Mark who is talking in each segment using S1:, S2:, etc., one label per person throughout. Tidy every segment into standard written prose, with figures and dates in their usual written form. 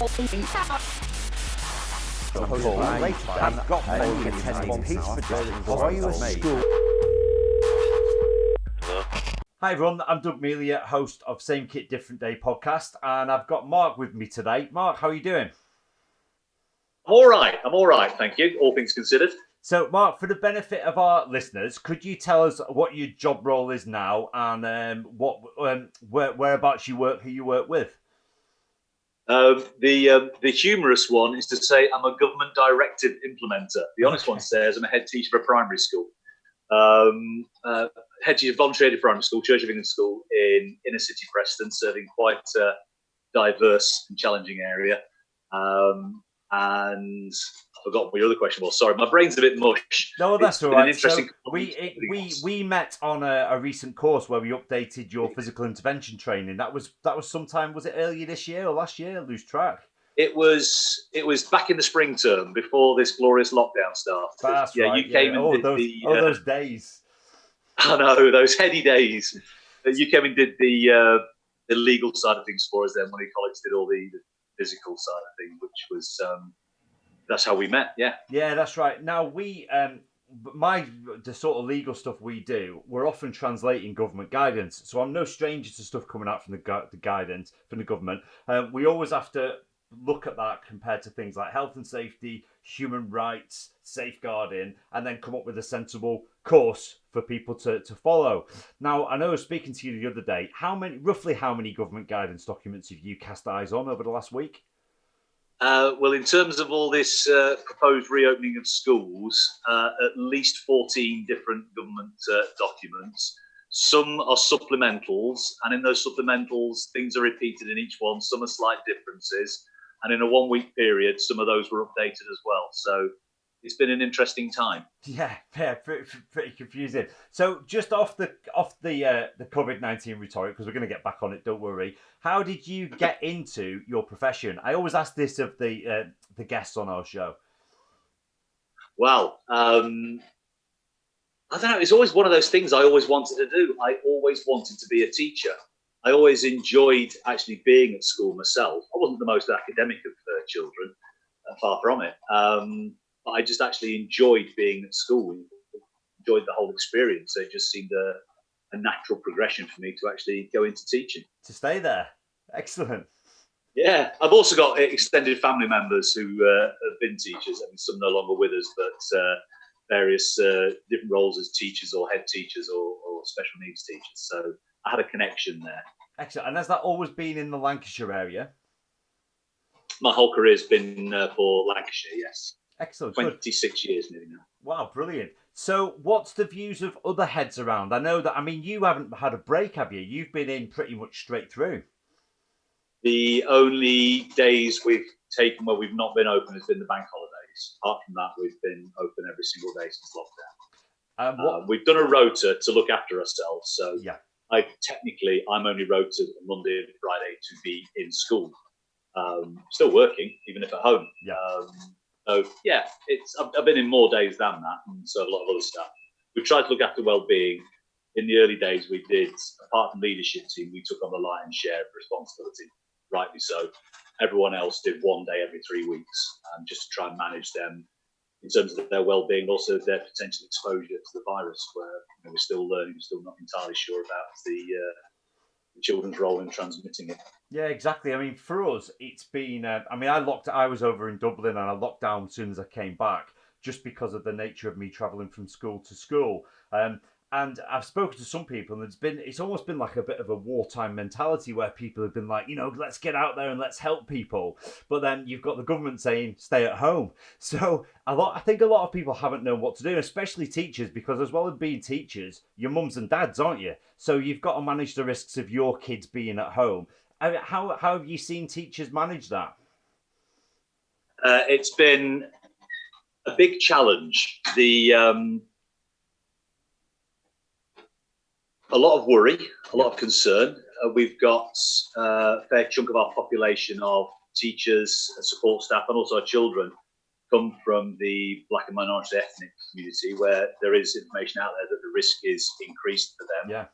S1: Hi everyone, I'm Doug Melia, host of Same Kit Different Day podcast, and I've got Mark with me today. Mark, how are you doing?
S2: I'm all right, thank you, all things considered.
S1: So Mark, for the benefit of our listeners, could you tell us what your job role is now and whereabouts you work, who you work with?
S2: The humorous one is to say I'm a government directive implementer. The honest one says I'm a head teacher for a primary school. Head teacher, voluntary aided primary school, Church of England school in inner city Preston, serving quite a diverse and challenging area. And I forgot what your other question was. Sorry, my brain's a bit mush.
S1: No, that's all right. So we met on a recent course where we updated your physical intervention training. That was sometime, was it earlier this year or last year? I lose track.
S2: It was back in the spring term before this glorious lockdown started.
S1: That's right.
S2: You came and did
S1: those days.
S2: I know, those heady days. You came and did the legal side of things for us then when colleagues did all the physical side of things, which was that's how we met. Yeah,
S1: that's right. Now the sort of legal stuff we do, we're often translating government guidance, so I'm no stranger to stuff coming out from the guidance from the government. We always have to look at that compared to things like health and safety, human rights, safeguarding, and then come up with a sensible course for people to follow. Now, I know I was speaking to you the other day. Roughly how many government guidance documents have you cast eyes on over the last week?
S2: Well, in terms of all this proposed reopening of schools, at least 14 different government documents. Some are supplementals, and in those supplementals, things are repeated in each one. Some are slight differences. And in a 1 week period, some of those were updated as well. So it's been an interesting time.
S1: Yeah, pretty confusing. So just off the COVID-19 rhetoric, because we're going to get back on it, don't worry. How did you get into your profession? I always ask this of the guests on our show.
S2: Well, I don't know. It's always one of those things I always wanted to do. I always wanted to be a teacher. I always enjoyed actually being at school myself. I wasn't the most academic of children, far from it. But I just actually enjoyed being at school, enjoyed the whole experience. So it just seemed a natural progression for me to actually go into teaching.
S1: To stay there. Excellent.
S2: Yeah. I've also got extended family members who have been teachers. I mean, some no longer with us, but various different roles as teachers or head teachers or special needs teachers. So I had a connection there.
S1: Excellent. And has that always been in the Lancashire area?
S2: My whole career has been for Lancashire, yes.
S1: Excellent.
S2: 26 years nearly now.
S1: Wow, brilliant. So what's the views of other heads around? I know that, you haven't had a break, have you? You've been in pretty much straight through.
S2: The only days we've taken where we've not been open has been the bank holidays. Apart from that, we've been open every single day since lockdown. We've done a rota to look after ourselves. So
S1: yeah.
S2: I'm only rotated on Monday and Friday to be in school. Still working, even if at home.
S1: Yeah.
S2: So yeah, I've been in more days than that, and so a lot of other stuff. We've tried to look after well-being. In the early days, we did, apart from leadership team, we took on the lion's share of responsibility, rightly so. Everyone else did 1 day every 3 weeks, just to try and manage them in terms of their well-being, also their potential exposure to the virus, where we're still learning, we're still not entirely sure about the children's role in transmitting it.
S1: Yeah, exactly. For us, it's been. I was over in Dublin and I locked down as soon as I came back, just because of the nature of me travelling from school to school. And I've spoken to some people, and it's almost been like a bit of a wartime mentality where people have been like, let's get out there and let's help people. But then you've got the government saying, stay at home. So I think a lot of people haven't known what to do, especially teachers, because as well as being teachers, you're mums and dads, aren't you? So you've got to manage the risks of your kids being at home. How have you seen teachers manage that?
S2: It's been a big challenge. A lot of worry, a lot of concern. We've got a fair chunk of our population of teachers, support staff, and also our children come from the Black and minority ethnic community, where there is information out there that the risk is increased for them.
S1: Yeah.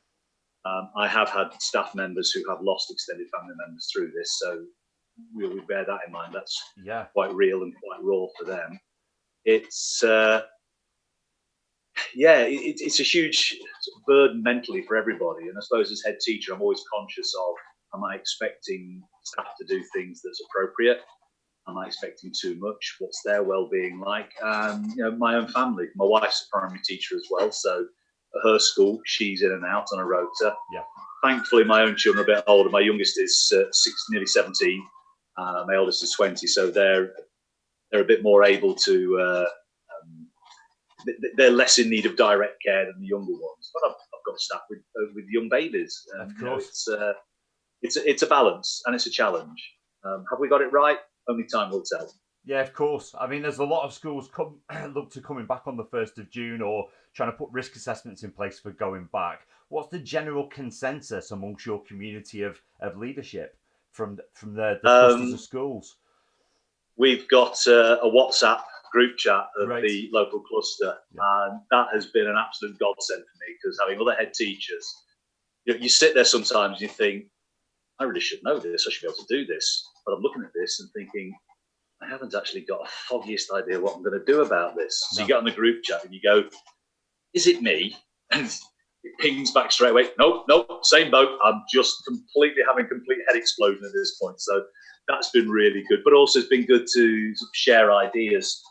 S2: I have had staff members who have lost extended family members through this, so we bear that in mind. That's
S1: Yeah.
S2: quite real and quite raw for them. It's it's a huge burden mentally for everybody. And I suppose as head teacher, I'm always conscious of, am I expecting staff to do things that's appropriate? Am I expecting too much? What's their well-being like? My own family. My wife's a primary teacher as well, so at her school, she's in and out on a rota.
S1: Yeah. Thankfully,
S2: my own children are a bit older. My youngest is nearly 17. My oldest is 20, so they're a bit more able to. They're less in need of direct care than the younger ones. But I've got staff with young babies.
S1: Of course,
S2: it's a balance and it's a challenge. Have we got it right? Only time will tell.
S1: Yeah, of course. I mean, there's a lot of schools look to coming back on the 1st of June or trying to put risk assessments in place for going back. What's the general consensus amongst your community of leadership from the clusters of schools?
S2: We've got a WhatsApp group chat of the local cluster, and that has been an absolute godsend for me, because having other head teachers, you sit there sometimes and you think, I really should know this, I should be able to do this, but I'm looking at this and thinking, I haven't actually got a foggiest idea what I'm going to do about this. So you get on the group chat and you go, is it me? And it pings back straight away, nope, same boat, I'm just having complete head explosion at this point. So that's been really good, but also it's been good to sort of share ideas,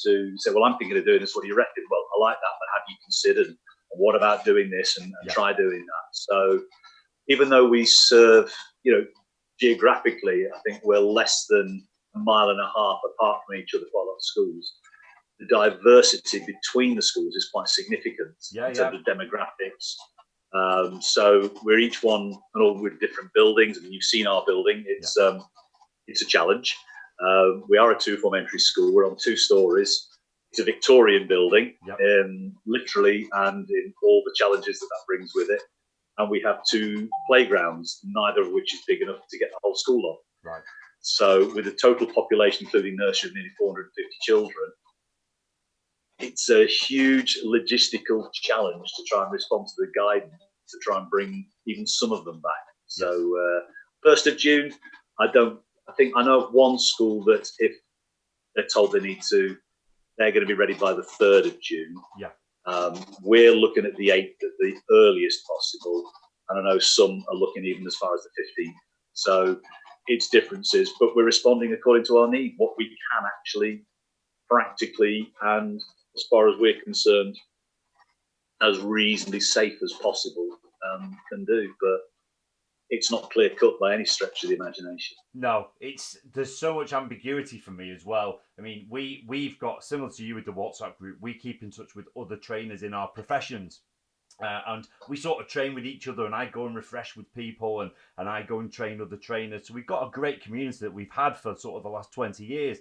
S2: to say, well, I'm thinking of doing this, what do you reckon? Well, I like that, but have you considered, and what about doing this, and try doing that? So even though we serve, geographically, I think we're less than a mile and a half apart from each other for a lot of schools, the diversity between the schools is quite significant in terms of demographics. So we're each one and all with different buildings, and you've seen our building. It's a challenge. We are a 2-form entry school. We're on 2 stories. It's a Victorian building, literally, and in all the challenges that brings with it. And we have 2 playgrounds, neither of which is big enough to get the whole school on.
S1: Right.
S2: So with a total population, including nursery, of nearly 450 children, it's a huge logistical challenge to try and respond to the guidance, to try and bring even some of them back. So 1st of June, I think I know of one school that if they're told they need to, they're going to be ready by the 3rd of June.
S1: Yeah.
S2: We're looking at the 8th at the earliest possible, and I know some are looking even as far as the 15th. So it's differences, but we're responding according to our need, what we can actually practically, and as far as we're concerned, as reasonably safe as possible can do. But it's not clear cut by any stretch of the imagination.
S1: No, there's so much ambiguity for me as well. I mean, we've got, similar to you with the WhatsApp group, we keep in touch with other trainers in our professions. And we sort of train with each other, and I go and refresh with people, and I go and train other trainers. So we've got a great community that we've had for sort of the last 20 years.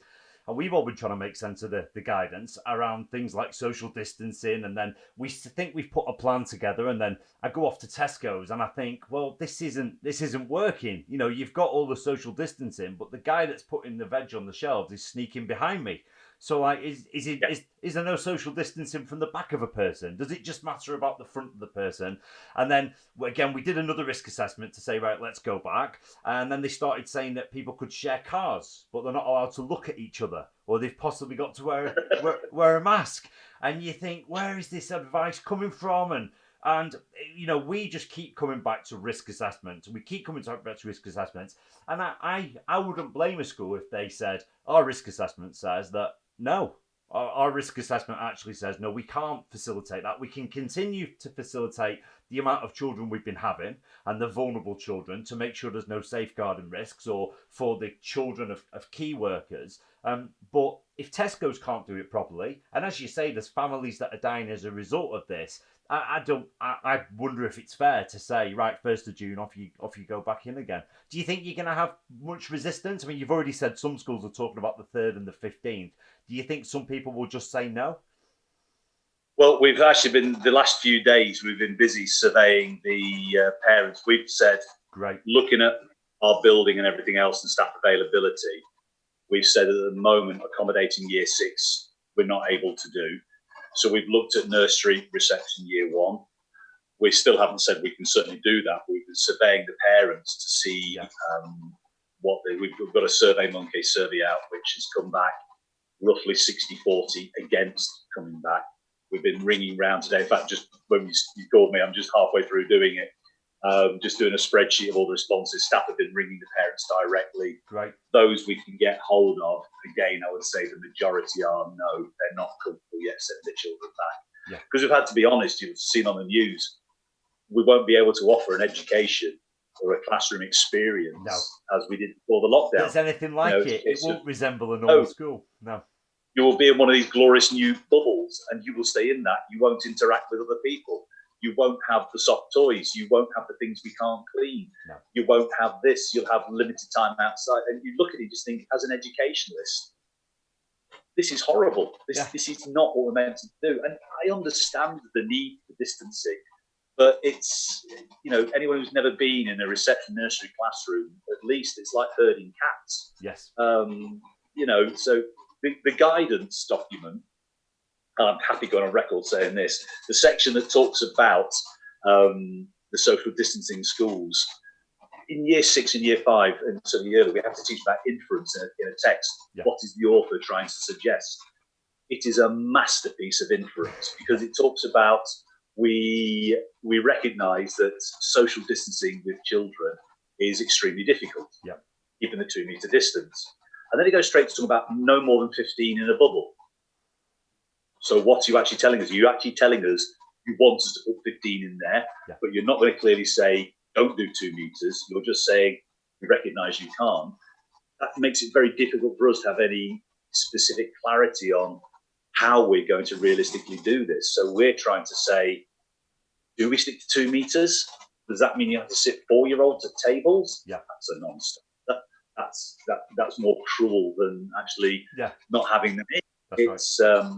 S1: And we've all been trying to make sense of the guidance around things like social distancing. And then we think we've put a plan together, and then I go off to Tesco's and I think, well, this isn't working. You've got all the social distancing, but the guy that's putting the veg on the shelves is sneaking behind me. So, like, is there no social distancing from the back of a person? Does it just matter about the front of the person? And then, again, we did another risk assessment to say, right, let's go back. And then they started saying that people could share cars, but they're not allowed to look at each other, or they've possibly got to wear a mask. And you think, where is this advice coming from? And we just keep coming back to risk assessments. We keep coming back to risk assessments. And I wouldn't blame a school if they said, our risk assessment says that, no, our risk assessment actually says, no, we can't facilitate that. We can continue to facilitate the amount of children we've been having and the vulnerable children to make sure there's no safeguarding risks, or for the children of key workers. But if Tesco's can't do it properly, and as you say, there's families that are dying as a result of this, I wonder if it's fair to say, right, 1st of June, off you go back in again. Do you think you're going to have much resistance? I mean, you've already said some schools are talking about the 3rd and the 15th. Do you think some people will just say no?
S2: Well, we've actually been, the last few days, we've been busy surveying the parents. We've said,
S1: great,
S2: looking at our building and everything else and staff availability, we've said at the moment, accommodating year 6, we're not able to do. So we've looked at nursery, reception, year 1. We still haven't said we can certainly do that. We've been surveying the parents to see we've got a Survey Monkey survey out, which has come back roughly 60-40 against coming back. We've been ringing round today. In fact, just when you called me, I'm just halfway through doing it. Just doing a spreadsheet of all the responses. Staff have been ringing the parents directly.
S1: Right.
S2: Those we can get hold of. Again, I would say the majority are no, they're not comfortable yet sending their children back.
S1: Yeah.
S2: Because we've had to be honest, you've seen on the news, we won't be able to offer an education or a classroom experience as we did before the lockdown.
S1: That's anything like it. It won't resemble a normal school. No.
S2: You will be in one of these glorious new bubbles, and you will stay in that. You won't interact with other people. You won't have the soft toys. You won't have the things we can't clean.
S1: No.
S2: You won't have this. You'll have limited time outside. And you look at it and just think, as an educationalist, this is horrible. This is not what we're meant to do. And I understand the need for distancing, but it's, anyone who's never been in a reception nursery classroom, at least it's like herding cats.
S1: Yes.
S2: So the guidance document, and I'm happy going on record saying this, the section that talks about the social distancing schools, in year 6 and year 5, and certainly earlier, we have to teach about inference in a text. Yeah. What is the author trying to suggest? It is a masterpiece of inference, because it talks about we recognise that social distancing with children is extremely difficult, keeping the 2 metre distance. And then it goes straight to talk about no more than 15 in a bubble. So what are you actually telling us? Are you actually telling us you want us to put 15 in there, but you're not going to clearly say, don't do 2 metres. You're just saying, we recognise you can't. That makes it very difficult for us to have any specific clarity on how we're going to realistically do this. So we're trying to say, do we stick to 2 metres? Does that mean you have to sit 4-year-olds at tables?
S1: Yeah.
S2: That's a non-stop. That's more cruel than actually not having them in.
S1: That's right.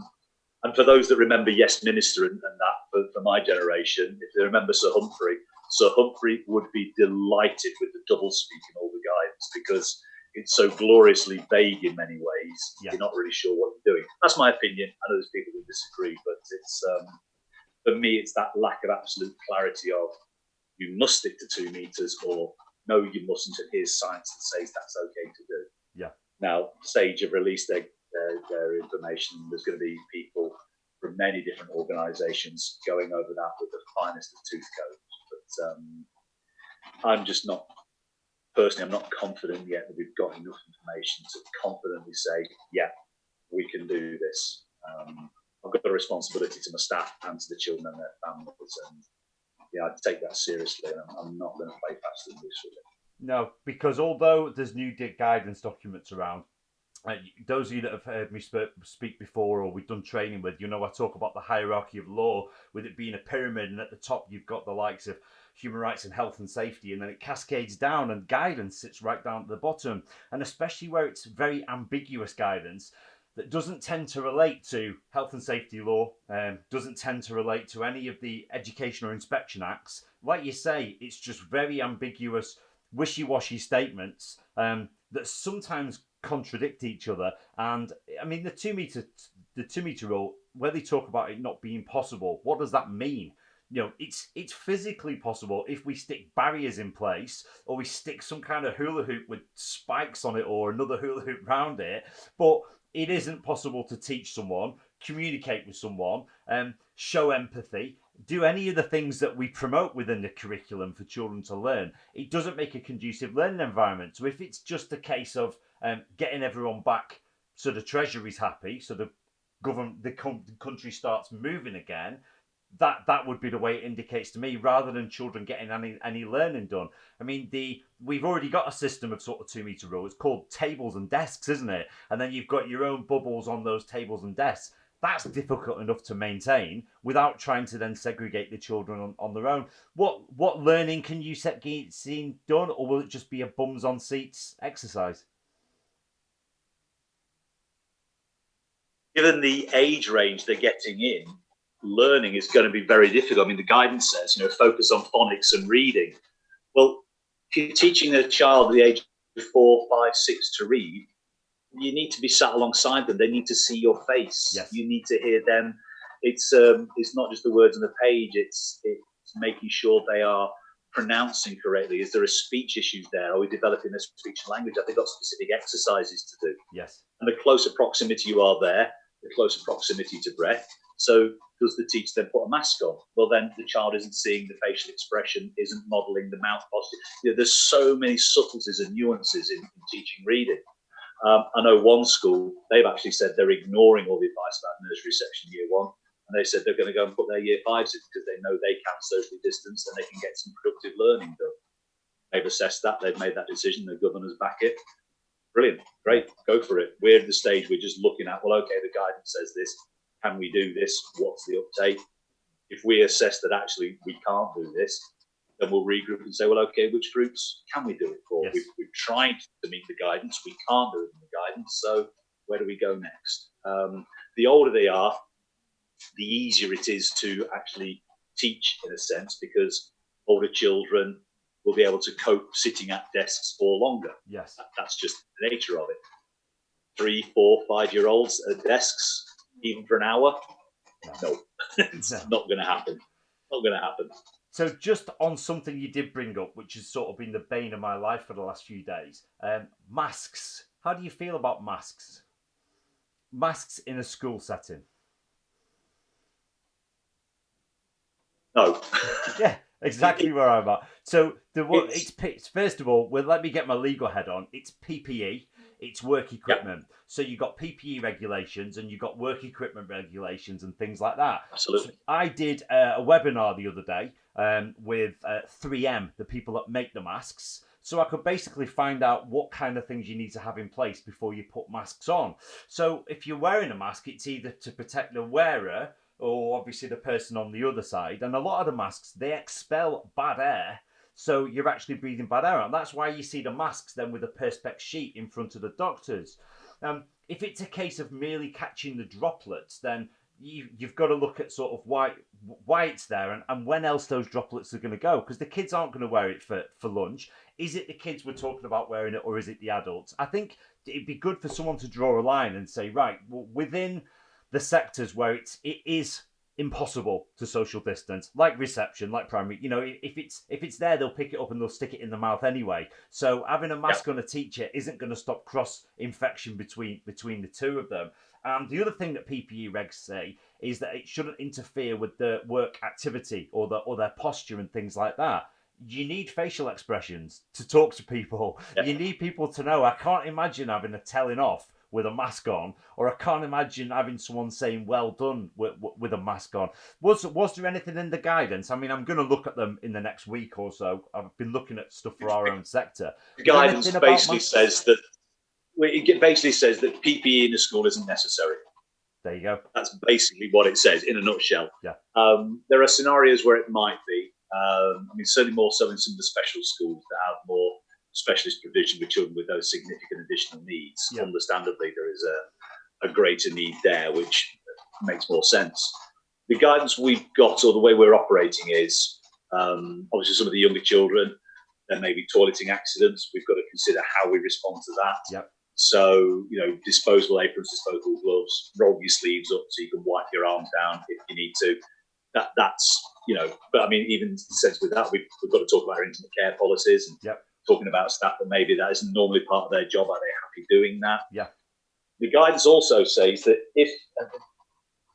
S2: And for those that remember Yes Minister and that, for my generation, if they remember Sir Humphrey would be delighted with the doublespeak and all the guidance, because it's so gloriously vague in many ways. You're not really sure what you're doing. That's my opinion. I know there's people who disagree, but it's for me, it's that lack of absolute clarity of you must stick to 2 metres, or no, you mustn't, and here's science that says that's okay to do.
S1: Yeah. Now,
S2: Sage have released their information. There's going to be people from many different organisations going over that with the finest of tooth combs. But I'm just not, personally, I'm not confident yet that we've got enough information to confidently say, we can do this. I've got a responsibility to my staff and to the children and their families, and I take that seriously, and I'm not going to play fast and loose with it.
S1: No, because although there's new guidance documents around, those of you that have heard me speak before, or we've done training with, I talk about the hierarchy of law, with it being a pyramid, and at the top you've got the likes of human rights and health and safety, and then it cascades down, and guidance sits right down at the bottom. And especially where it's very ambiguous guidance that doesn't tend to relate to health and safety law, doesn't tend to relate to any of the education or inspection acts. Like you say, it's just very ambiguous, wishy-washy statements that sometimes contradict each other. And I mean, the 2 metre rule, where they talk about it not being possible, what does that mean? It's physically possible if we stick barriers in place, or we stick some kind of hula hoop with spikes on it, or another hula hoop round it. But it isn't possible to teach someone, communicate with someone, show empathy, do any of the things that we promote within the curriculum for children to learn. It doesn't make a conducive learning environment. So if it's just a case of getting everyone back so the Treasury's happy, so the country starts moving again, that would be the way it indicates to me, rather than children getting any learning done. I mean, we've already got a system of sort of 2 metre rule. It's called tables and desks, isn't it? And then you've got your own bubbles on those tables and desks. That's difficult enough to maintain without trying to then segregate the children on their own. What learning can you see done, or will it just be a bums on seats exercise?
S2: Given the age range they're getting in, learning is going to be very difficult. I mean, the guidance says, focus on phonics and reading. Well, if you're teaching a child at the age of 4, 5, 6 to read, you need to be sat alongside them. They need to see your face.
S1: Yes.
S2: You need to hear them. It's not just the words on the page. It's making sure they are pronouncing correctly? Is there a speech issues there? Are we developing their speech and language? Have they got specific exercises to do?
S1: Yes.
S2: And the closer proximity you are there, the closer proximity to breath. So does the teacher then put a mask on? Well, then the child isn't seeing the facial expression, isn't modelling the mouth posture. There's so many subtleties and nuances in teaching reading. I know one school, they've actually said they're ignoring all the advice about nursery section year one. And they said they're going to go and put their year fives in because they know they can socially distance and they can get some productive learning done. They've assessed that. They've made that decision. The governors back it. Brilliant. Great. Go for it. We're at the stage we're just looking at, well, okay, the guidance says this. Can we do this? What's the uptake? If we assess that actually we can't do this, then we'll regroup and say, well, okay, which groups can we do it for?
S1: Yes.
S2: We've tried to meet the guidance. We can't do it in the guidance. So where do we go next? The older they are, the easier it is to actually teach in a sense, because older children will be able to cope sitting at desks for longer.
S1: Yes.
S2: That's just the nature of it. 3, 4, 5-year-olds at desks, even for an hour? No, it's not going to happen. Not going to happen.
S1: So just on something you did bring up, which has sort of been the bane of my life for the last few days, masks. How do you feel about masks? Masks in a school setting?
S2: No.
S1: Yeah, exactly where I'm at. So it's first of all, well, let me get my legal head on. It's PPE, it's work equipment. Yep. So you've got PPE regulations and you've got work equipment regulations and things like that.
S2: Absolutely.
S1: So I did a webinar the other day with 3M, the people that make the masks. So I could basically find out what kind of things you need to have in place before you put masks on. So if you're wearing a mask, it's either to protect the wearer or obviously the person on the other side. And a lot of the masks, they expel bad air. So you're actually breathing bad air. And that's why you see the masks then with a Perspex sheet in front of the doctors. If it's a case of merely catching the droplets, then you've got to look at sort of why it's there and when else those droplets are going to go. Because the kids aren't going to wear it for lunch. Is it the kids we're talking about wearing it, or is it the adults? I think it'd be good for someone to draw a line and say, right, well, within the sectors where it is impossible to social distance, like reception, like primary, if it's there, they'll pick it up and they'll stick it in the mouth anyway. So having a mask on a teacher isn't going to stop cross infection between the two of them. And the other thing that PPE regs say is that it shouldn't interfere with the work activity or their posture and things like that. You need facial expressions to talk to people. Yeah. You need people to know. I can't imagine having a telling off with a mask on, or I can't imagine having someone saying well done with a mask on. Was there anything in the guidance? I mean, I'm going to look at them in the next week or so. I've been looking at stuff for our own sector.
S2: The guidance basically says that PPE in a school isn't necessary.
S1: There you go.
S2: That's basically what it says in a nutshell.
S1: Yeah.
S2: There are scenarios where it might be. I mean, certainly more so in some of the special schools that have more specialist provision with children with those significant additional needs. Yeah. Understandably, there is a greater need there, which makes more sense. The guidance we've got, or the way we're operating, is obviously some of the younger children, there may be toileting accidents. We've got to consider how we respond to that.
S1: Yep.
S2: So, disposable aprons, disposable gloves, roll your sleeves up so you can wipe your arms down if you need to. That's, but I mean, even in the sense with that, we've got to talk about our intimate care policies and
S1: yep.
S2: talking about staff that maybe that isn't normally part of their job. Are they happy doing that?
S1: Yeah.
S2: The guidance also says that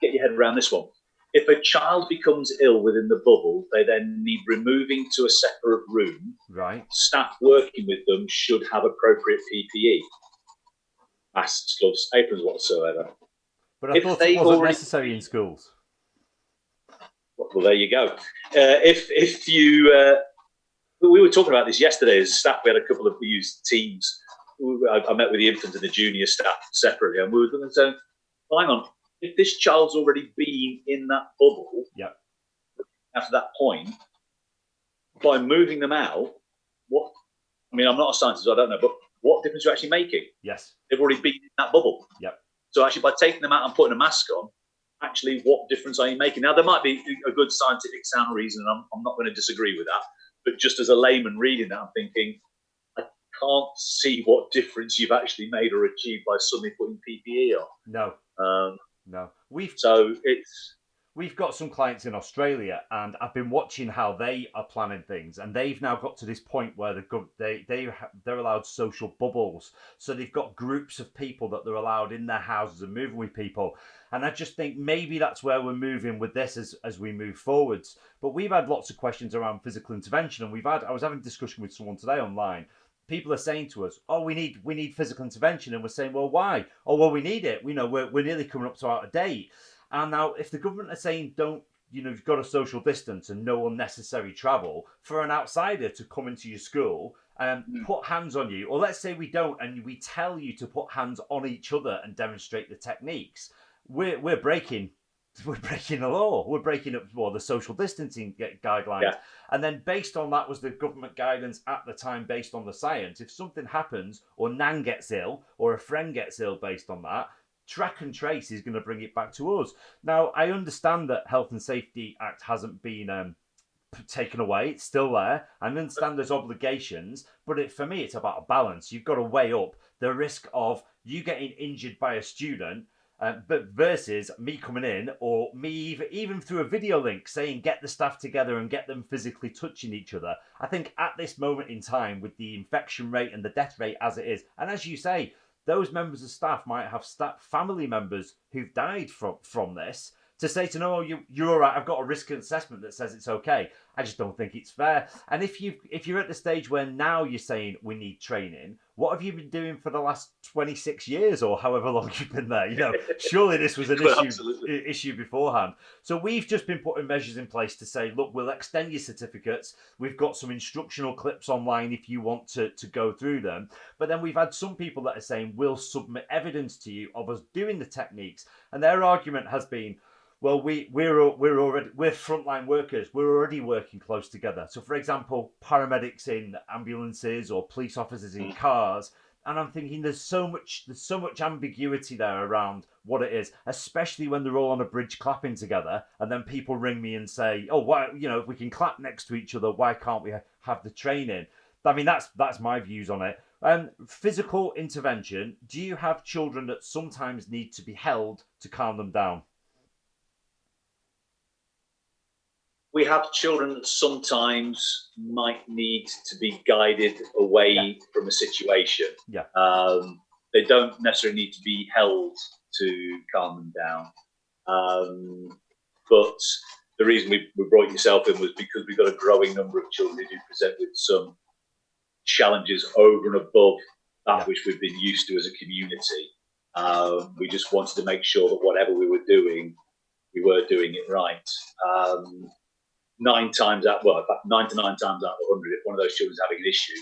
S2: get your head around this one, if a child becomes ill within the bubble, they then need removing to a separate room.
S1: Right.
S2: Staff working with them should have appropriate PPE. Masks, gloves, aprons, whatsoever.
S1: But I thought it wasn't necessary in schools.
S2: Well, there you go. If you, we were talking about this yesterday as staff. We had a couple of we used teams. I met with the infant and the junior staff separately, and we were going to say, hang on, if this child's already been in that bubble,
S1: yep.
S2: After that point, by moving them out, what? I mean, I'm not a scientist, so I don't know, but what difference are you actually making?
S1: Yes.
S2: They've already been in that bubble.
S1: Yep.
S2: So actually, by taking them out and putting a mask on, actually, what difference are you making? Now, there might be a good scientific sound reason, and I'm not going to disagree with that. But just as a layman reading that, I'm thinking, I can't see what difference you've actually made or achieved by suddenly putting PPE on.
S1: No. No. we've got some clients in Australia, and I've been watching how they are planning things, and they've now got to this point where they're allowed social bubbles, so they've got groups of people that they're allowed in their houses and moving with people. And I just think maybe that's where we're moving with this as we move forwards. But we've had lots of questions around physical intervention, and I was having a discussion with someone today online. People are saying to us, "Oh, we need physical intervention," and we're saying, "Well, why?" "Oh, well, we need it. We know we're nearly coming up to out of date." And now, if the government are saying don't, you've got a social distance and no unnecessary travel for an outsider to come into your school and put hands on you, or let's say we don't, and we tell you to put hands on each other and demonstrate the techniques, we're breaking. We're breaking the law. We're breaking up the social distancing guidelines.
S2: Yeah.
S1: And then based on that was the government guidance at the time based on the science. If something happens or Nan gets ill or a friend gets ill based on that, track and trace is going to bring it back to us. Now, I understand that Health and Safety Act hasn't been taken away. It's still there. I understand there's obligations, but for me, it's about a balance. You've got to weigh up the risk of you getting injured by a student but versus me coming in or me even through a video link saying get the staff together and get them physically touching each other. I think at this moment in time with the infection rate and the death rate as it is, and as you say, those members of staff might have family members who've died from this, to say to no, you're all right, I've got a risk assessment that says it's okay. I just don't think it's fair. And if you're at the stage where now you're saying we need training, what have you been doing for the last 26 years or however long you've been there? Surely this was an issue beforehand. So we've just been putting measures in place to say, look, we'll extend your certificates. We've got some instructional clips online if you want to go through them. But then we've had some people that are saying, we'll submit evidence to you of us doing the techniques. And their argument has been, well, we're frontline workers. We're already working close together. So, for example, paramedics in ambulances or police officers in cars. And I'm thinking there's so much ambiguity there around what it is, especially when they're all on a bridge clapping together, and then people ring me and say, "Oh, why? If we can clap next to each other, why can't we have the training?" I mean, that's my views on it. Physical intervention. Do you have children that sometimes need to be held to calm them down?
S2: We have children that sometimes might need to be guided away from a situation.
S1: Yeah.
S2: They don't necessarily need to be held to calm them down. But the reason we brought yourself in was because we've got a growing number of children who do present with some challenges over and above that which we've been used to as a community. We just wanted to make sure that whatever we were doing, we were doing it right. 9 to 9 times out of 100, if one of those children's having an issue,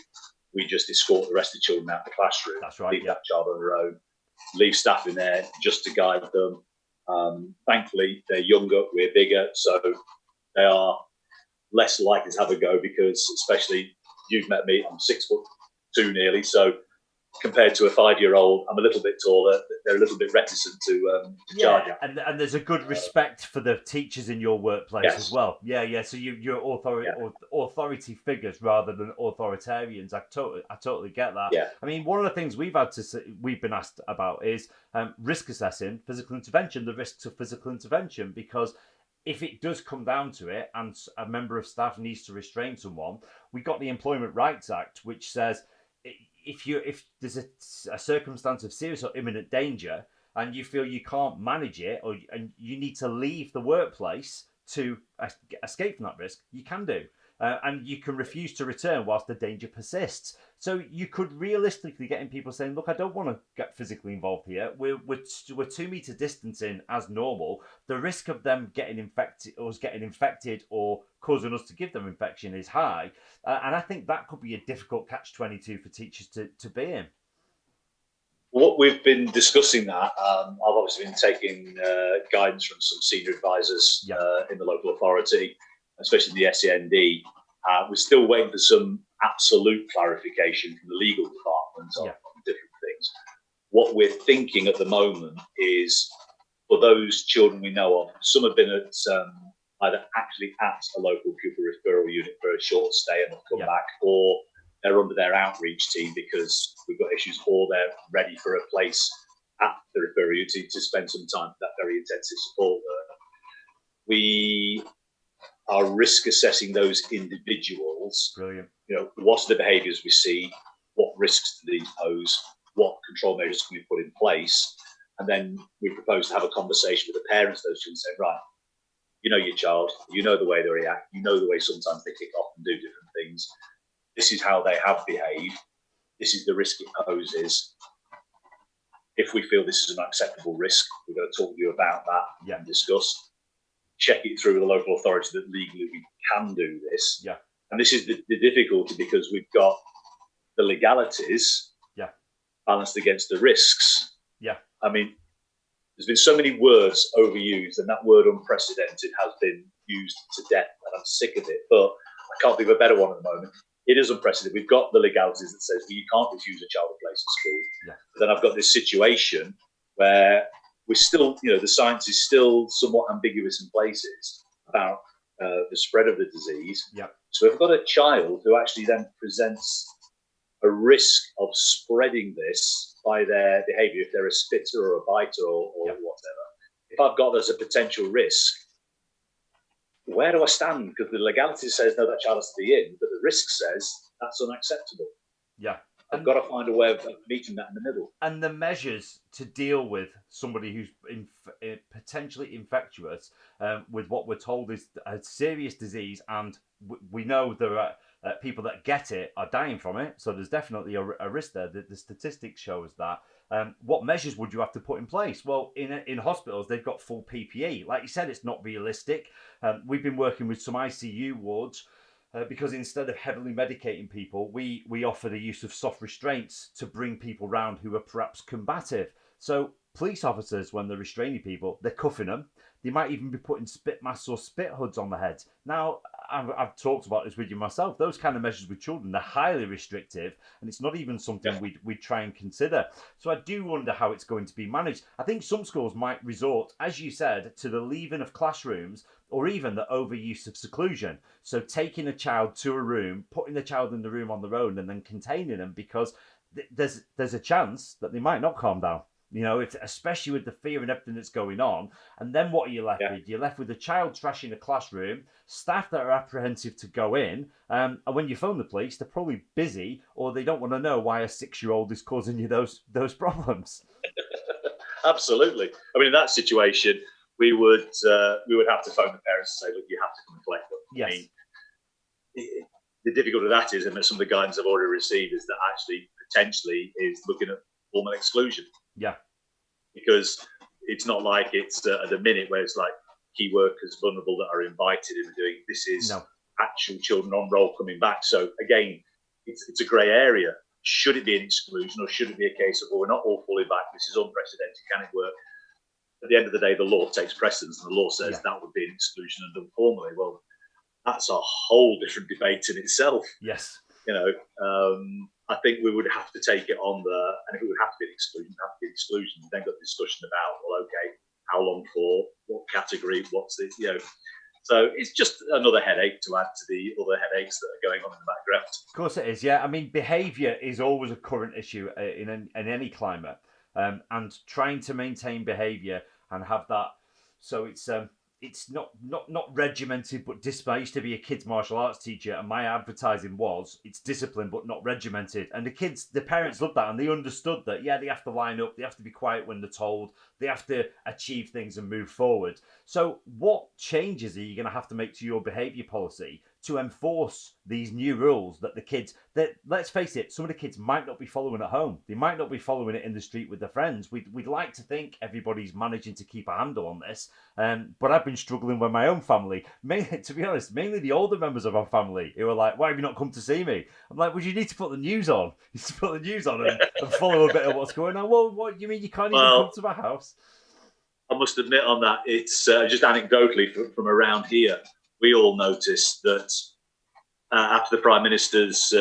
S2: we just escort the rest of the children out of the classroom.
S1: That's right.
S2: Leave that child on their own, leave staff in there just to guide them. Thankfully, they're younger, we're bigger, so they are less likely to have a go because, especially, you've met me, I'm 6'2" nearly, so compared to a 5-year-old, I'm a little bit taller. They're a little bit reticent to charge out.
S1: And there's a good respect for the teachers in your workplace as well. Yeah. So you're authority figures rather than authoritarians. I totally get that.
S2: Yeah.
S1: I mean, one of the things we've been asked about is risk assessing physical intervention, the risks of physical intervention, because if it does come down to it and a member of staff needs to restrain someone, we've got the Employment Rights Act, which says if there's a circumstance of serious or imminent danger and you feel you can't manage it and you need to leave the workplace to escape from that risk, you can do. And you can refuse to return whilst the danger persists. So you could realistically get in people saying, look, I don't want to get physically involved here. We're 2 meter distancing as normal. The risk of them getting infected or causing us to give them infection is high. And I think that could be a difficult catch-22 for teachers to be in.
S2: What we've been discussing that, I've obviously been taking guidance from some senior advisors in the local authority, especially the SEND. We're still waiting for some absolute clarification from the legal department on different things. What we're thinking at the moment is for those children we know of, some have been at either actually at a local pupil referral unit for a short stay and have come back, or they're under their outreach team because we've got issues, or they're ready for a place at the referral unit to spend some time with that very intensive support work. we are risk assessing those individuals.
S1: Brilliant.
S2: What are the behaviours we see? What risks do these pose? What control measures can we put in place? And then we propose to have a conversation with the parents of those children, saying, right, you know your child, you know the way they react, you know the way sometimes they kick off and do different things. This is how they have behaved. This is the risk it poses. If we feel this is an acceptable risk, we're going to talk to you about that and discuss. Check it through with the local authority that legally we can do this.
S1: Yeah.
S2: And this is the difficulty, because we've got the legalities balanced against the risks.
S1: Yeah.
S2: I mean, there's been so many words overused, and that word unprecedented has been used to death, and I'm sick of it. But I can't think of a better one at the moment. It is unprecedented. We've got the legalities that says, well, you can't refuse a child a place at school.
S1: Yeah.
S2: But then I've got this situation where we're still, the science is still somewhat ambiguous in places about the spread of the disease.
S1: Yeah.
S2: So if I've got a child who actually then presents a risk of spreading this by their behaviour, if they're a spitter or a biter or whatever, if I've got as a potential risk, where do I stand? Because the legality says, no, that child has to be in, but the risk says that's unacceptable.
S1: Yeah.
S2: I've got to find a way of meeting that in the middle.
S1: And the measures to deal with somebody who's potentially infectious with what we're told is a serious disease, and we know there are people that get it are dying from it, so there's definitely a risk there. The statistics shows that. What measures would you have to put in place? Well, in hospitals, they've got full PPE. Like you said, it's not realistic. We've been working with some ICU wards because instead of heavily medicating people, we offer the use of soft restraints to bring people round who are perhaps combative. So police officers, when they're restraining people, they're cuffing them. They might even be putting spit masks or spit hoods on the heads. Now, I've talked about this with you myself. Those kind of measures with children, they're highly restrictive, and it's not even something we'd try and consider. So I do wonder how it's going to be managed. I think some schools might resort, as you said, to the leaving of classrooms or even the overuse of seclusion. So taking a child to a room, putting the child in the room on their own, and then containing them, because there's a chance that they might not calm down. Especially with the fear and everything that's going on. And then what are you left with? You're left with a child trashing a classroom, staff that are apprehensive to go in, and when you phone the police, they're probably busy, or they don't want to know why a 6-year-old is causing you those problems.
S2: Absolutely. I mean, in that situation, we would have to phone the parents and say, look, you have to come and collect them.
S1: Yes.
S2: I mean, the difficulty of that is, and some of the guidance I've already received, is that actually potentially is looking at formal exclusion.
S1: Yeah.
S2: Because it's not like it's at the minute where it's like key workers vulnerable that are invited and doing this is actual children on roll coming back. So again, it's a grey area. Should it be an exclusion, or should it be a case of, well, we're not all fully back, this is unprecedented, can it work? At the end of the day, the law takes precedence, and the law says that would be an exclusion and done formally. Well, that's a whole different debate in itself.
S1: Yes.
S2: I think we would have to take it on and if it would have to be an exclusion, it would have to be an exclusion. Then got discussion about, well, okay, how long for, what category, what's this, So it's just another headache to add to the other headaches that are going on in the background.
S1: Of course it is, yeah. I mean, behaviour is always a current issue in any climate, and trying to maintain behaviour and have that, so it's not regimented but disciplined. I used to be a kids martial arts teacher, and my advertising was it's disciplined but not regimented. And the parents loved that, and they understood that, they have to line up, they have to be quiet when they're told, they have to achieve things and move forward. So what changes are you going to have to make to your behaviour policy to enforce these new rules that the kids, that, let's face it, some of the kids might not be following at home. They might not be following it in the street with their friends. We'd like to think everybody's managing to keep a handle on this. But I've been struggling with my own family. Mainly, to be honest, mainly the older members of our family who are like, why have you not come to see me? I'm like, well, you need to put the news on. You need to put the news on and follow a bit of what's going on. Well, what you mean you can't even come to my house? I
S2: must admit on that, it's just anecdotally from around here, we all noticed that after the Prime Minister's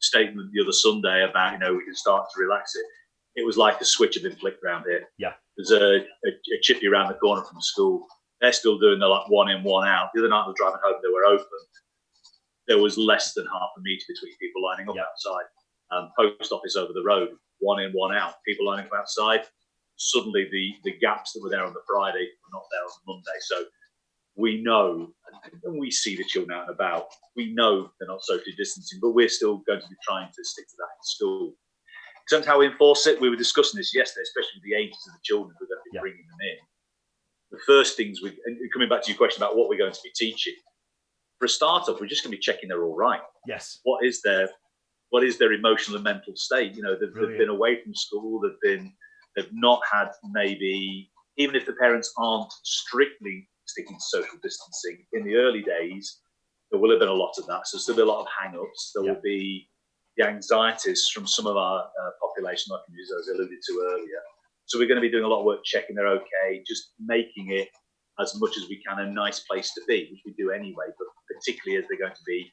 S2: statement the other Sunday about, we can start to relax it, it was like a switch had been flicked around here.
S1: Yeah.
S2: There's a chippy around the corner from school. They're still doing the like one in, one out. The other night I was driving home, they were open. There was less than half a metre between people lining up outside. Post office over the road, one in, one out. People lining up outside. Suddenly the gaps that were there on the Friday were not there on the Monday. So we know, and we see the children out and about, we know they're not socially distancing, but we're still going to be trying to stick to that in school. In terms of how we enforce it, we were discussing this yesterday, especially with the ages of the children we're going to be bringing them in. The first things and coming back to your question about what we're going to be teaching, for a startup, we're just going to be checking they're all right.
S1: Yes.
S2: What is their emotional and mental state? You know, they've been away from school, they've not had, maybe, even if the parents aren't strictly sticking to social distancing, in the early days, there will have been a lot of that. So there'll be a lot of hang-ups. There will be the anxieties from some of our population, our communities, as I alluded to earlier. So we're going to be doing a lot of work checking they're okay, just making it as much as we can a nice place to be, which we do anyway, but particularly as they're going to be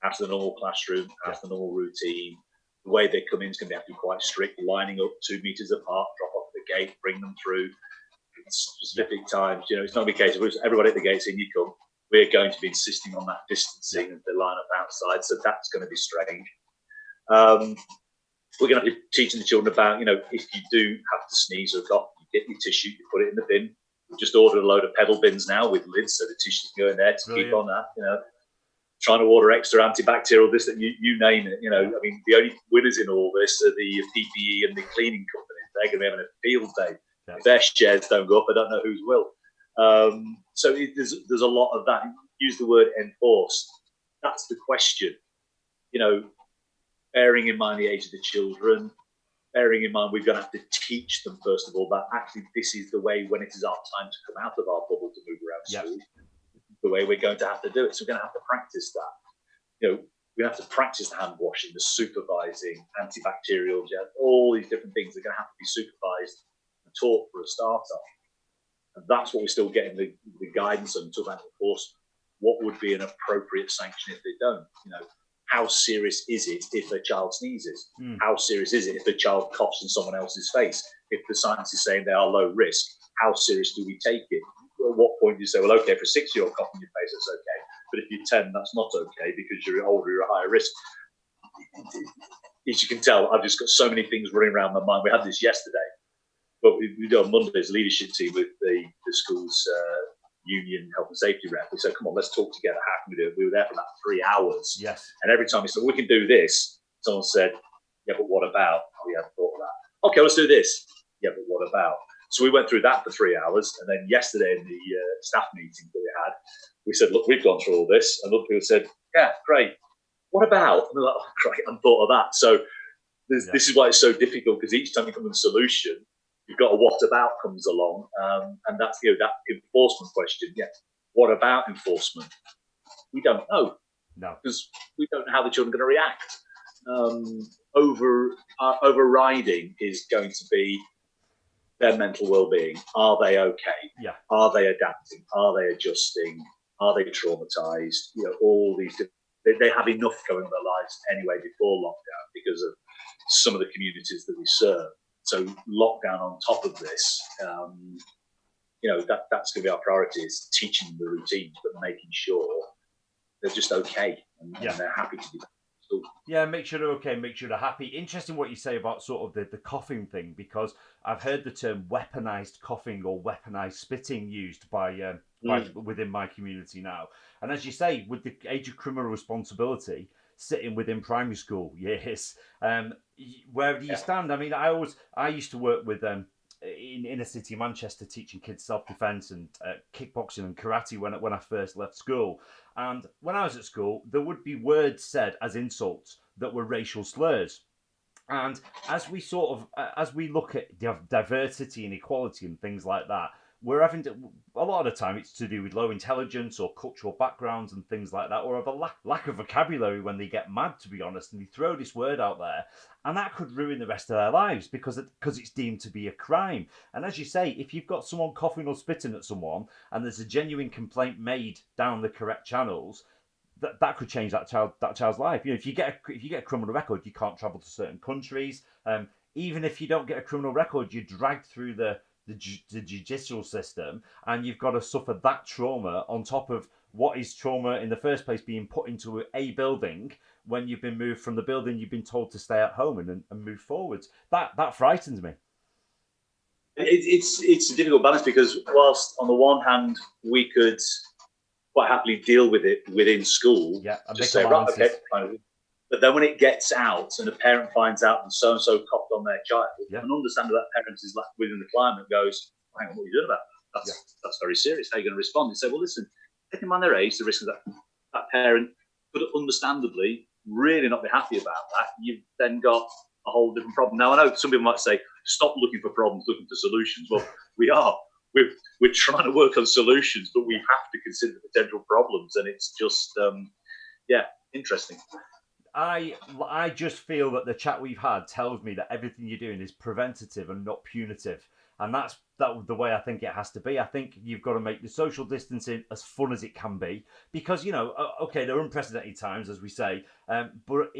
S2: out of the normal classroom, out of the normal routine. The way they come in is going to have to be quite strict, lining up 2 meters apart, drop off at the gate, bring them through at specific times. You know, it's not going to be a case of everybody at the gates in, you come. We're going to be insisting on that distancing and they line up outside, so that's going to be strange. We're going to be teaching the children about, you know, if you do have to sneeze or cough, you get your tissue, you put it in the bin. We've just ordered a load of pedal bins now with lids, so the tissues can go in there to keep on that, you know. Trying to order extra antibacterial, this, that, you name it. You know, I mean, the only winners in all this are the PPE and the cleaning companies. They're going to be having a field day. Yeah. If their shares don't go up, I don't know whose will. So there's a lot of that. Use the word enforced. That's the question. You know, bearing in mind the age of the children, bearing in mind we're going to have to teach them, first of all, that actually this is the way when it is our time to come out of our bubble to move around school. The way we're going to have to do it. So we're going to have to practice that. You know, we're going to have to practice the hand washing, the supervising, antibacterial gel, all these different things are going to have to be supervised and taught for a startup. And that's what we're still getting the guidance on, talk about enforcement. What would be an appropriate sanction if they don't? You know, how serious is it if a child sneezes? How serious is it if a child coughs in someone else's face? If the science is saying they are low risk, how serious do we take it? At what point do you say, well, okay, for a 6-year-old coughing in your face, that's okay. But if you're 10, that's not okay because you're older, you're at higher risk. As you can tell, I've just got so many things running around my mind. We had this yesterday, but we did on Monday's leadership team with the school's union health and safety rep. We said, come on, let's talk together. How can we do it? We were there for about 3 hours.
S1: Yes. And
S2: every time we said, we can do this, someone said, yeah, but what about? Oh, we hadn't thought of that. Okay, let's do this. Yeah, but what about? So we went through that for 3 hours. And then yesterday in the staff meeting that we had, we said, look, we've gone through all this. And other people said, yeah, great. What about? And we're like, oh, great, I hadn't thought of that. So this is why it's so difficult, because each time you come with a solution, you've got a what about comes along. And that's, you know, that enforcement question. Yeah, what about enforcement? We don't know.
S1: No.
S2: Because we don't know how the children are going to react. Overriding is going to be their mental well-being. Are they okay?
S1: Yeah.
S2: Are they adapting? Are they adjusting? Are they traumatized? You know, all these different, they have enough going on in their lives anyway before lockdown because of some of the communities that we serve. So lockdown on top of this, you know, that's going to be our priority, is teaching the routines, but making sure they're just okay and they're happy to be back.
S1: Yeah, make sure they're okay, make sure they're happy. Interesting what you say about sort of the coughing thing, because I've heard the term weaponized coughing or weaponized spitting used by within my community now. And as you say, with the age of criminal responsibility sitting within primary school years, where do you stand? I mean, I used to work with in inner city Manchester, teaching kids self-defense and kickboxing and karate when I first left school. And when I was at school, there would be words said as insults that were racial slurs. And as we as we look at diversity and equality and things like that, we're having to, a lot of the time it's to do with low intelligence or cultural backgrounds and things like that, or of a lack of vocabulary when they get mad, to be honest, and they throw this word out there, and that could ruin the rest of their lives because it's deemed to be a crime. And as you say, if you've got someone coughing or spitting at someone and there's a genuine complaint made down the correct channels, that could change that child's life. You know, if you get a criminal record, you can't travel to certain countries. Even if you don't get a criminal record, you're dragged through the judicial system, and you've got to suffer that trauma on top of what is trauma in the first place, being put into a building when you've been moved from the building you've been told to stay at home and move forwards. That frightens me.
S2: It's a difficult balance, because whilst on the one hand we could quite happily deal with it within school.
S1: Yeah, and
S2: just
S1: make
S2: say, right,
S1: allowances.
S2: okay. But then when it gets out and a parent finds out that so-and-so coughed on their child,
S1: Yeah.
S2: an understanding that parent is left within the climate goes, hang on, what are you doing about that? That's very serious. How are you going to respond? You say, well, listen, taking them on their age, the risk of that parent could understandably really not be happy about that. You've then got a whole different problem. Now, I know some people might say, stop looking for problems, looking for solutions. Well, we are. We're trying to work on solutions, but we have to consider the potential problems. And it's just, interesting.
S1: I just feel that the chat we've had tells me that everything you're doing is preventative and not punitive. And that's the way I think it has to be. I think you've got to make the social distancing as fun as it can be because, okay, they're unprecedented times, as we say, but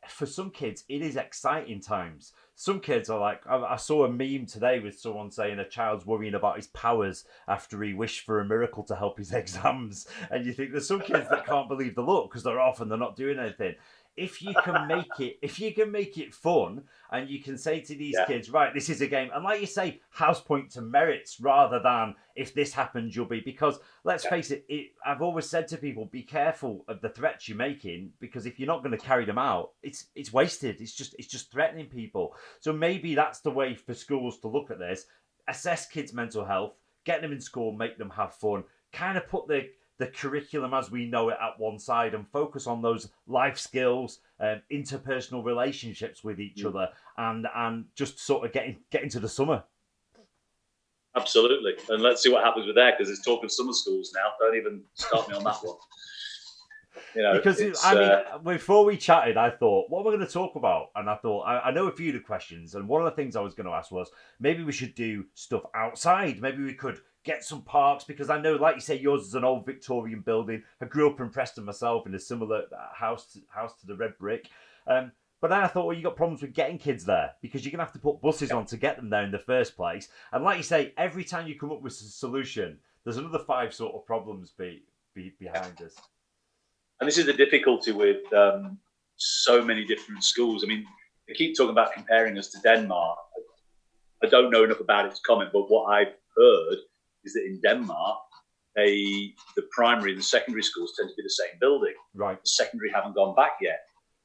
S1: for some kids, it is exciting times. Some kids are like, I saw a meme today with someone saying a child's worrying about his powers after he wished for a miracle to help his exams. And you think there's some kids that can't believe the luck because they're off and they're not doing anything. If you can make it fun and you can say to these kids, right, this is a game. And like you say, house point to merits rather than if this happens, you'll be, because let's face it, I've always said to people, be careful of the threats you're making, because if you're not going to carry them out, it's wasted. It's just threatening people. So maybe that's the way for schools to look at this, assess kids' mental health, get them in school, make them have fun, kind of put the curriculum as we know it at one side and focus on those life skills, interpersonal relationships with each other, and just sort of get into the summer.
S2: Absolutely. And let's see what happens with that, because there's talk of summer schools now. Don't even start me on that one.
S1: Because before we chatted, I thought, what am I going to talk about? And I thought, I know a few of the questions, and one of the things I was going to ask was maybe we should do stuff outside. Maybe we could get some parks, because I know, like you say, yours is an old Victorian building. I grew up in Preston myself in a similar house to the red brick. But then I thought, well, you got problems with getting kids there because you're going to have to put buses on to get them there in the first place. And like you say, every time you come up with a solution, there's another 5 sort of problems behind us.
S2: And this is the difficulty with so many different schools. I mean, they keep talking about comparing us to Denmark. I don't know enough about it to comment, but what I've heard is that in Denmark, the primary and the secondary schools tend to be the same building.
S1: Right.
S2: The secondary haven't gone back yet.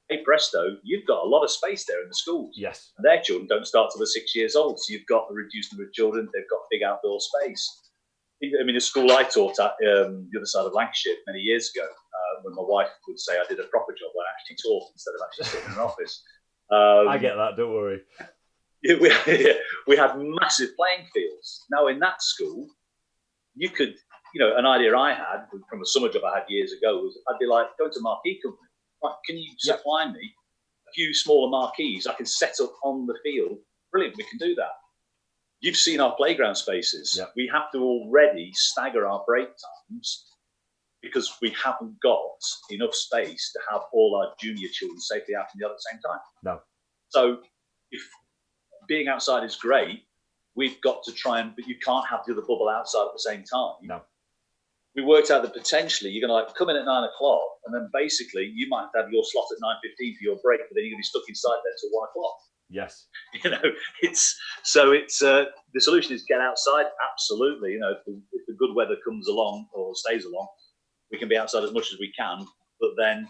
S2: Hey, presto, you've got a lot of space there in the schools.
S1: Yes.
S2: And their children don't start till they're 6 years old. So you've got a reduced number of children. They've got big outdoor space. I mean, the school I taught at the other side of Lancashire many years ago, when my wife would say I did a proper job when I actually taught instead of actually sitting in an office.
S1: I get that, don't worry.
S2: We had massive playing fields. Now, in that school, you could, an idea I had from a summer job I had years ago was I'd be like, go to a marquee company. Right, can you supply me a few smaller marquees I can set up on the field? Brilliant, we can do that. You've seen our playground spaces.
S1: Yep.
S2: We have to already stagger our break times because we haven't got enough space to have all our junior children safely out in the other at the same time.
S1: No.
S2: So if being outside is great, we've got to try but you can't have the other bubble outside at the same time.
S1: No.
S2: We worked out that potentially you're going to come in at 9 o'clock and then basically you might have your slot at 9:15 for your break, but then you're going to be stuck inside there till 1 o'clock.
S1: Yes.
S2: The solution is get outside. Absolutely. If the good weather comes along or stays along, we can be outside as much as we can, but then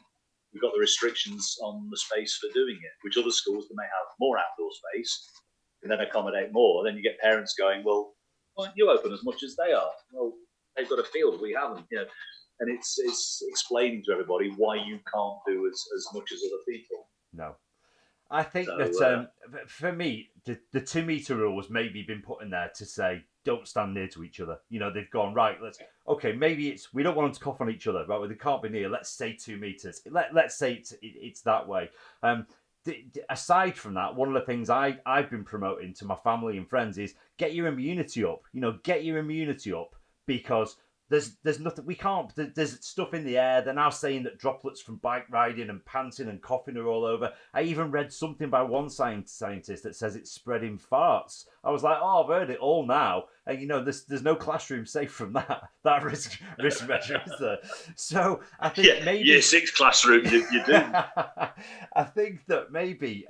S2: we've got the restrictions on the space for doing it, which other schools that may have more outdoor space and then accommodate more. Then you get parents going, well, why aren't you open as much as they are? Well, they've got a field, we haven't, and it's explaining to everybody why you can't do as much as other people.
S1: No. I think that for me, the 2 meter rule was maybe been put in there to say, don't stand near to each other. They've gone, right, maybe we don't want them to cough on each other, right? Well, they can't be near, let's say 2 meters. Let's say it's that way. Aside from that, one of the things I've been promoting to my family and friends is get your immunity up. Get your immunity up, because there's nothing we can't. There's stuff in the air. They're now saying that droplets from bike riding and panting and coughing are all over. I even read something by one scientist that says it's spreading farts. I was like, oh, I've heard it all now. And there's no classroom safe from that risk measure, is there? So I think maybe
S2: year 6 classroom, you do.
S1: I think that maybe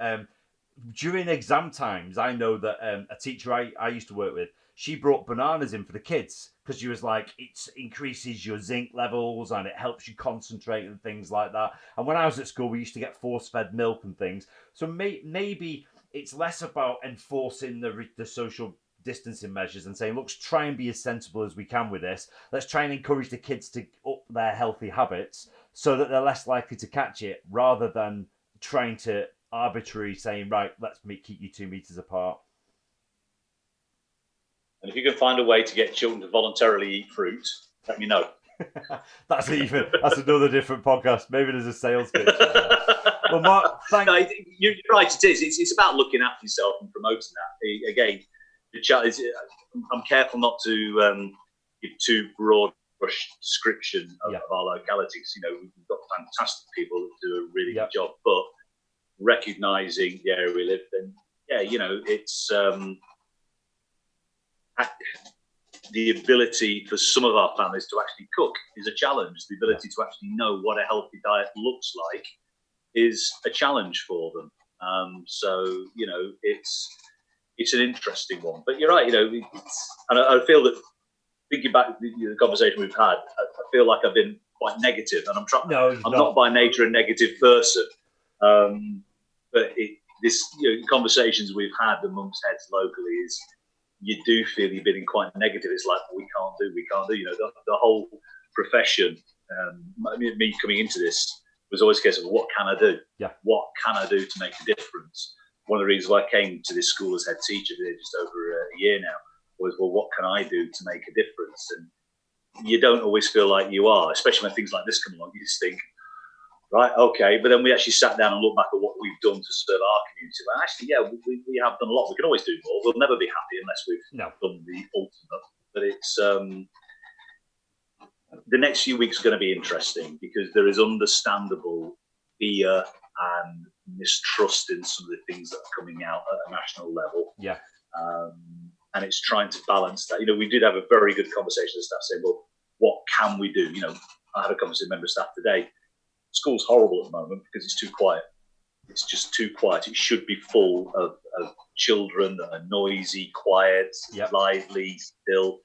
S1: during exam times, I know that a teacher I used to work with, she brought bananas in for the kids because she was like, it increases your zinc levels and it helps you concentrate and things like that. And when I was at school, we used to get force-fed milk and things. So maybe it's less about enforcing the social distancing measures and saying, let's try and be as sensible as we can with this. Let's try and encourage the kids to up their healthy habits so that they're less likely to catch it, rather than trying to arbitrary saying, right, let's keep you 2 meters apart.
S2: And if you can find a way to get children to voluntarily eat fruit, let me know.
S1: That's another different podcast. Maybe there's a sales pitch. Well, Mark,
S2: no, you're right. It is. It's about looking after yourself and promoting that. Again, the challenge. I'm careful not to give too broad brush description of our localities. We've got fantastic people that do a really good job, but recognising the area we live in, it's the ability for some of our families to actually cook is a challenge. The ability to actually know what a healthy diet looks like is a challenge for them. So it's an interesting one. But you're right. And I feel that thinking back to the conversation we've had, I feel like I've been quite negative, and I'm not by nature a negative person. But conversations we've had amongst heads locally is, you do feel you've been quite negative. It's like, we can't do. The whole profession, me coming into this, was always a case of, what can I do?
S1: Yeah.
S2: What can I do to make a difference? One of the reasons why I came to this school as head teacher just over a year now was, well, what can I do to make a difference? And you don't always feel like you are, especially when things like this come along. You just think, right, okay. But then we actually sat down and looked back at what we've done to serve our community. Well, actually, we have done a lot. We can always do more. We'll never be happy unless we've done the ultimate. But it's the next few weeks are going to be interesting, because there is understandable fear and mistrust in some of the things that are coming out at a national level.
S1: Yeah.
S2: And it's trying to balance that. We did have a very good conversation with staff saying, well, what can we do? I had a conversation with a member of staff today. School's horrible at the moment because it's too quiet. It's just too quiet. It should be full of children that are noisy, quiet, lively, still,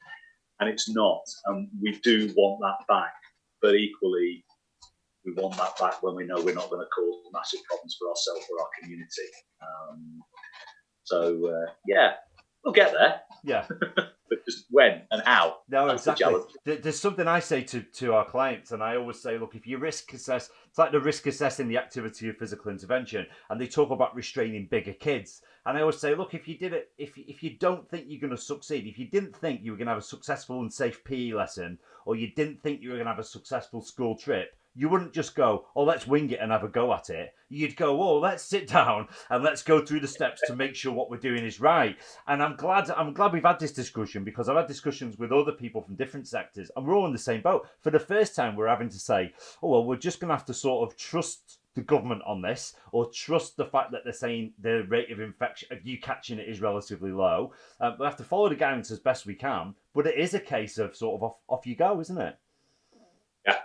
S2: and it's not. And we do want that back, but equally, we want that back when we know we're not going to cause massive problems for ourselves or our community. We'll get there.
S1: Yeah.
S2: But just when and how?
S1: No, exactly. There's something I say to our clients, and I always say, look, if you risk assess, it's like the risk assessing the activity of physical intervention, and they talk about restraining bigger kids. And I always say, look, if you did it, if you don't think you're going to succeed, if you didn't think you were going to have a successful and safe PE lesson, or you didn't think you were going to have a successful school trip, you wouldn't just go, oh, let's wing it and have a go at it. You'd go, oh, let's sit down and let's go through the steps to make sure what we're doing is right. And I'm glad we've had this discussion, because I've had discussions with other people from different sectors, and we're all in the same boat. For the first time, we're having to say, oh, well, we're just going to have to sort of trust the government on this, or trust the fact that they're saying the rate of infection, of you catching it, is relatively low. We have to follow the guidance as best we can, but it is a case of sort of off you go, isn't it?
S2: Yeah.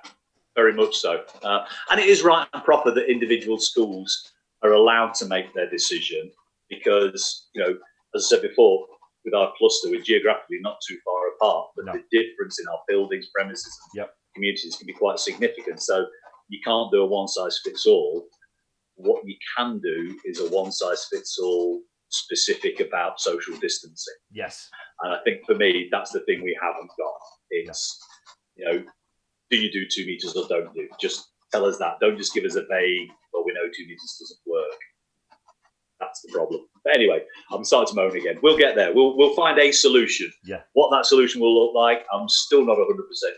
S2: Very much so. And it is right and proper that individual schools are allowed to make their decision, because, as I said before, with our cluster, we're geographically not too far apart, but the difference in our buildings, premises, and communities can be quite significant. So you can't do a one-size-fits-all. What you can do is a one-size-fits-all specific about social distancing.
S1: Yes.
S2: And I think for me, that's the thing we haven't got. It's, do you do 2 meters or don't you? Just tell us that. Don't just give us a vague, well, we know 2 meters doesn't work. That's the problem. But anyway, I'm starting to moan again. We'll get there. We'll find a solution.
S1: Yeah.
S2: What that solution will look like, I'm still not 100%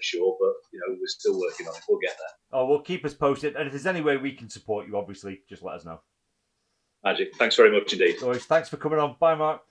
S2: sure, but we're still working on it. We'll get there.
S1: Oh, well, keep us posted. And if there's any way we can support you, obviously, just let us know.
S2: Magic. Thanks very much indeed.
S1: Always. Thanks for coming on. Bye, Mark.